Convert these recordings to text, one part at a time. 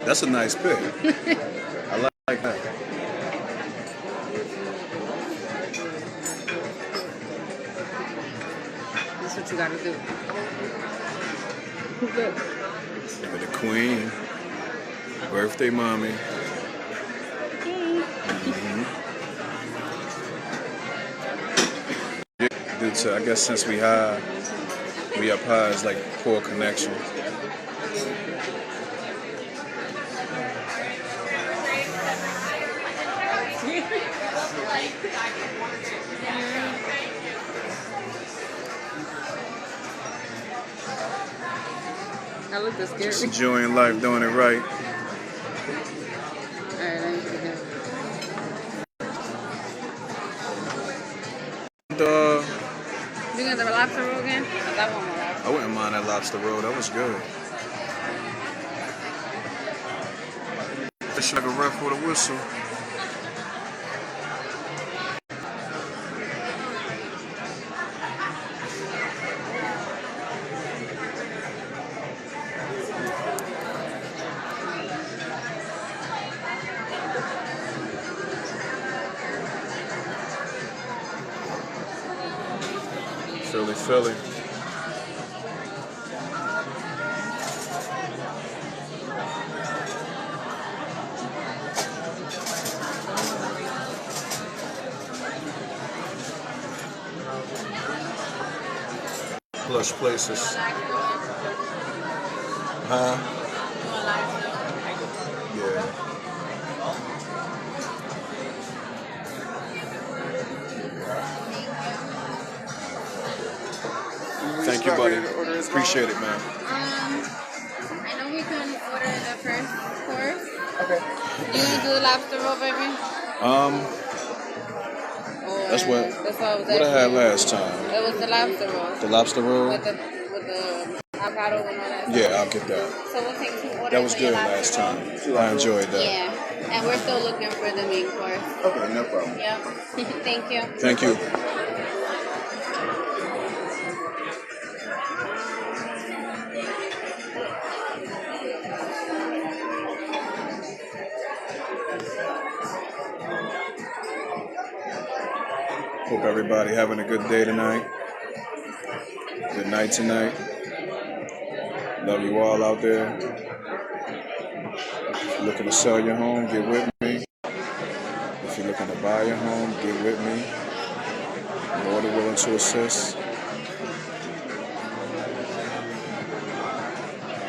That's a nice pick. I like that. That's what you gotta do. Look. Look at the queen. Birthday mommy. Due to, I guess since we up high, it's like poor connection. I look this scary. Just enjoying life, doing it right. Alright, let me see that. You got the lobster roll again? That one more lobster. I wouldn't mind that lobster roll. That was good. It's like a ref with a whistle. Philly. Plush places. Huh? Yeah. Thank you, buddy. Appreciate it, man. I know we can order the first course. Okay. You want to do the lobster roll, baby? That's what I had last time. It was the lobster roll. The lobster roll? With the avocado and all that. Yeah, I'll get that. So we'll take 2 orders. That was good last time. I enjoyed that. Yeah. And we're still looking for the main course. Okay, no problem. Yep. Thank you. Thank you. Hope everybody having a good day tonight. Good night tonight. Love you all out there. If you're looking to sell your home, get with me. If you're looking to buy your home, get with me. I'm more than willing to assist.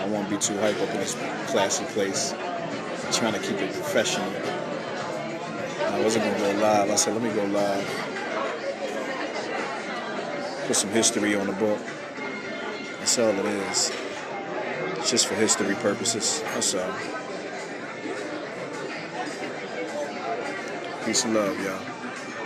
I won't be too hype up in this classy place. I'm trying to keep it professional. I wasn't going to go live. I said, let me go live. Put some history on the book. That's all it is. It's just for history purposes. That's all. Peace and love, y'all.